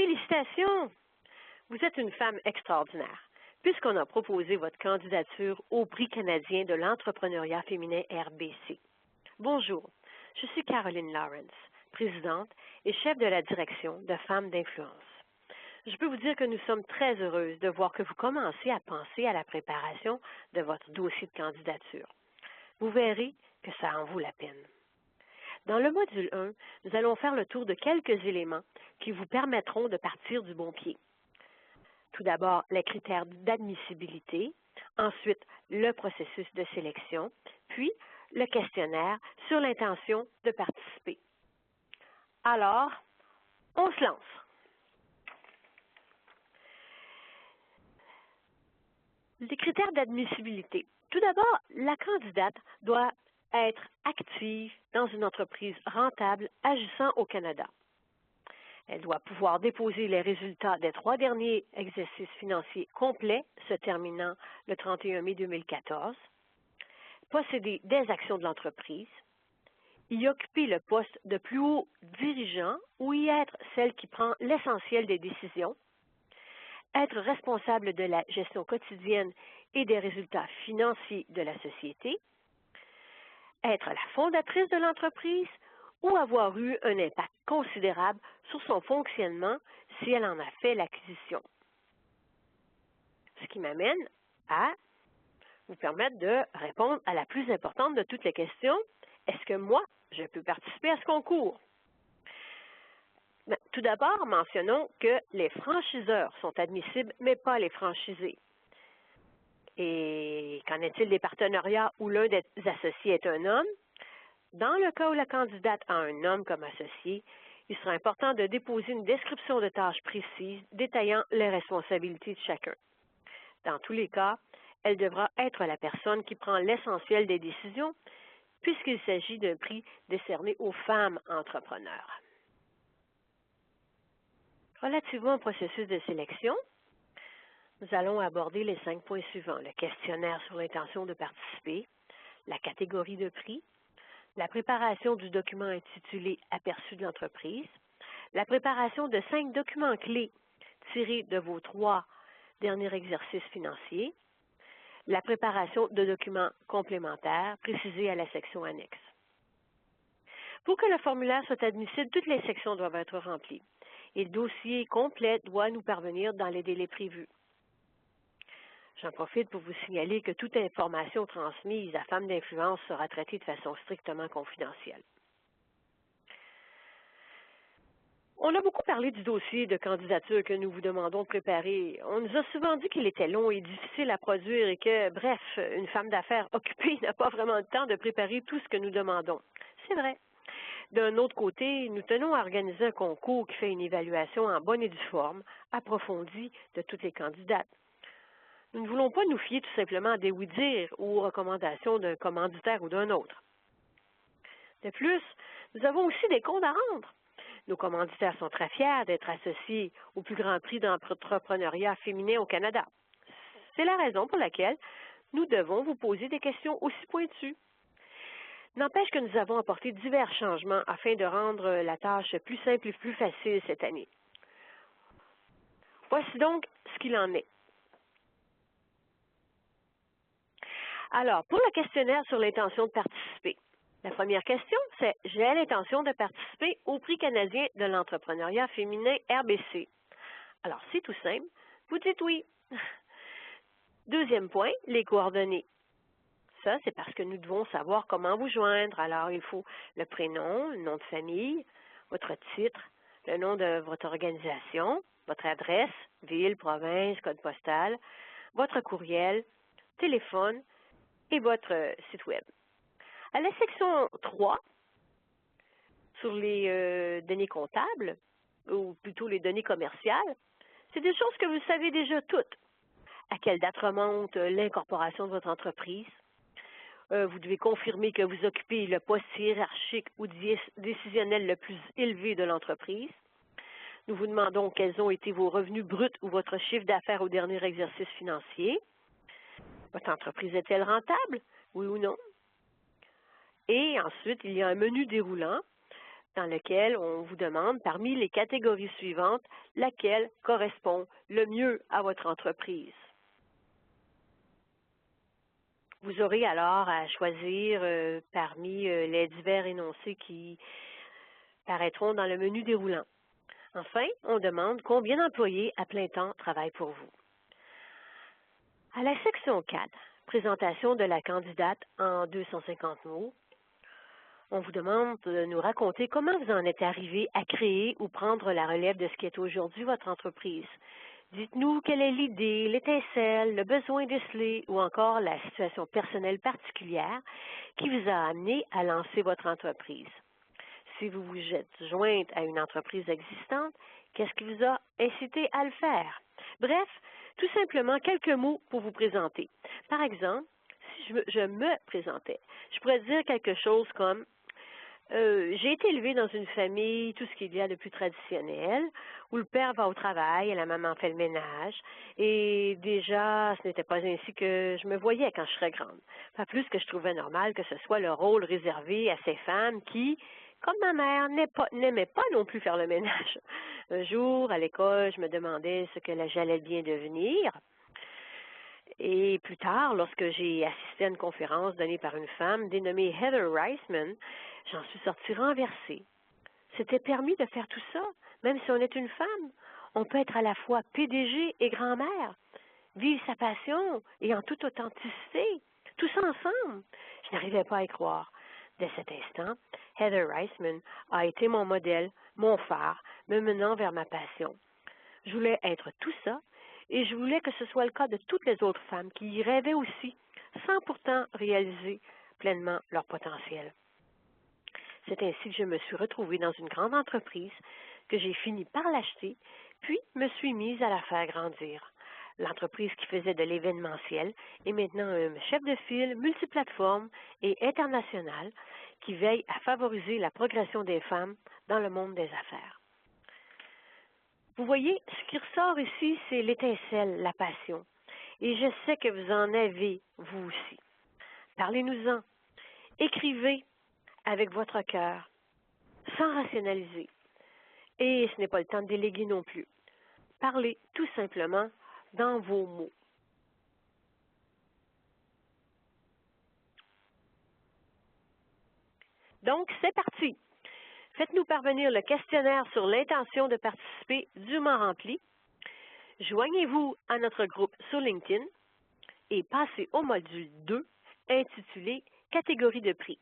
Félicitations! Vous êtes une femme extraordinaire, puisqu'on a proposé votre candidature au Prix canadien de l'entrepreneuriat féminin RBC. Bonjour, je suis Caroline Lawrence, présidente et chef de la direction de Femmes d'influence. Je peux vous dire que nous sommes très heureuses de voir que vous commencez à penser à la préparation de votre dossier de candidature. Vous verrez que ça en vaut la peine. Dans le module 1, nous allons faire le tour de quelques éléments qui vous permettront de partir du bon pied. Tout d'abord, les critères d'admissibilité, ensuite le processus de sélection, puis le questionnaire sur l'intention de participer. Alors, on se lance. Les critères d'admissibilité. Tout d'abord, la candidate doit être active dans une entreprise rentable agissant au Canada. Elle doit pouvoir déposer les résultats des 3 derniers exercices financiers complets se terminant le 31 mai 2014, posséder des actions de l'entreprise, y occuper le poste de plus haut dirigeant ou y être celle qui prend l'essentiel des décisions, être responsable de la gestion quotidienne et des résultats financiers de la société, être la fondatrice de l'entreprise ou avoir eu un impact considérable sur son fonctionnement si elle en a fait l'acquisition. Ce qui m'amène à vous permettre de répondre à la plus importante de toutes les questions. Est-ce que moi, je peux participer à ce concours? Tout d'abord, mentionnons que les franchiseurs sont admissibles, mais pas les franchisés. Et qu'en est-il des partenariats où l'un des associés est un homme? Dans le cas où la candidate a un homme comme associé, il sera important de déposer une description de tâches précise détaillant les responsabilités de chacun. Dans tous les cas, elle devra être la personne qui prend l'essentiel des décisions, puisqu'il s'agit d'un prix décerné aux femmes entrepreneurs. Relativement au processus de sélection, nous allons aborder les 5 points suivants. Le questionnaire sur l'intention de participer, la catégorie de prix, la préparation du document intitulé « Aperçu de l'entreprise », la préparation de 5 documents clés tirés de vos 3 derniers exercices financiers, la préparation de documents complémentaires précisés à la section annexe. Pour que le formulaire soit admissible, toutes les sections doivent être remplies et le dossier complet doit nous parvenir dans les délais prévus. J'en profite pour vous signaler que toute information transmise à Femmes d'influence sera traitée de façon strictement confidentielle. On a beaucoup parlé du dossier de candidature que nous vous demandons de préparer. On nous a souvent dit qu'il était long et difficile à produire et que, bref, une femme d'affaires occupée n'a pas vraiment le temps de préparer tout ce que nous demandons. C'est vrai. D'un autre côté, nous tenons à organiser un concours qui fait une évaluation en bonne et due forme, approfondie de toutes les candidates. Nous ne voulons pas nous fier tout simplement à des oui-dire ou aux recommandations d'un commanditaire ou d'un autre. De plus, nous avons aussi des comptes à rendre. Nos commanditaires sont très fiers d'être associés au plus grand prix d'entrepreneuriat féminin au Canada. C'est la raison pour laquelle nous devons vous poser des questions aussi pointues. N'empêche que nous avons apporté divers changements afin de rendre la tâche plus simple et plus facile cette année. Voici donc ce qu'il en est. Alors, pour le questionnaire sur l'intention de participer, la première question, c'est « J'ai l'intention de participer au Prix canadien de l'entrepreneuriat féminin RBC ». Alors, c'est tout simple, vous dites oui. Deuxième point, les coordonnées. Ça, c'est parce que nous devons savoir comment vous joindre. Alors, il faut le prénom, le nom de famille, votre titre, le nom de votre organisation, votre adresse, ville, province, code postal, votre courriel, téléphone, et votre site web. À la section 3, sur les données comptables, ou plutôt les données commerciales, c'est des choses que vous savez déjà toutes. À quelle date remonte l'incorporation de votre entreprise? Vous devez confirmer que vous occupez le poste hiérarchique ou décisionnel le plus élevé de l'entreprise. Nous vous demandons quels ont été vos revenus bruts ou votre chiffre d'affaires au dernier exercice financier. Votre entreprise est-elle rentable? Oui ou non? Et ensuite, il y a un menu déroulant dans lequel on vous demande, parmi les catégories suivantes, laquelle correspond le mieux à votre entreprise. Vous aurez alors à choisir parmi les divers énoncés qui paraîtront dans le menu déroulant. Enfin, on demande combien d'employés à plein temps travaillent pour vous. À la section 4, présentation de la candidate en 250 mots, on vous demande de nous raconter comment vous en êtes arrivé à créer ou prendre la relève de ce qui est aujourd'hui votre entreprise. Dites-nous quelle est l'idée, l'étincelle, le besoin décelé ou encore la situation personnelle particulière qui vous a amené à lancer votre entreprise. Si vous vous êtes jointe à une entreprise existante, qu'est-ce qui vous a incité à le faire? Bref, tout simplement quelques mots pour vous présenter. Par exemple, si je me présentais, je pourrais dire quelque chose comme j'ai été élevée dans une famille, tout ce qu'il y a de plus traditionnel, où le père va au travail et la maman fait le ménage. Et déjà, ce n'était pas ainsi que je me voyais quand je serais grande. Pas plus que je trouvais normal que ce soit le rôle réservé à ces femmes qui, comme ma mère, n'aimaient pas non plus faire le ménage. Un jour, à l'école, je me demandais ce que j'allais bien devenir. Et plus tard, lorsque j'ai assisté à une conférence donnée par une femme dénommée Heather Reisman, j'en suis sortie renversée. C'était permis de faire tout ça, même si on est une femme. On peut être à la fois PDG et grand-mère, vivre sa passion et en toute authenticité, tout ça ensemble. Je n'arrivais pas à y croire. Dès cet instant, Heather Reisman a été mon modèle, mon phare, me menant vers ma passion. Je voulais être tout ça, et je voulais que ce soit le cas de toutes les autres femmes qui y rêvaient aussi, sans pourtant réaliser pleinement leur potentiel. C'est ainsi que je me suis retrouvée dans une grande entreprise, que j'ai fini par l'acheter, puis me suis mise à la faire grandir. L'entreprise qui faisait de l'événementiel est maintenant un chef de file multiplateforme et international qui veille à favoriser la progression des femmes dans le monde des affaires. Vous voyez, ce qui ressort ici, c'est l'étincelle, la passion. Et je sais que vous en avez, vous aussi. Parlez-nous-en. Écrivez avec votre cœur, sans rationaliser. Et ce n'est pas le temps de déléguer non plus. Parlez tout simplement dans vos mots. Donc, c'est parti. Faites-nous parvenir le questionnaire sur l'intention de participer dûment rempli. Joignez-vous à notre groupe sur LinkedIn et passez au module 2 intitulé « Catégorie de prix ».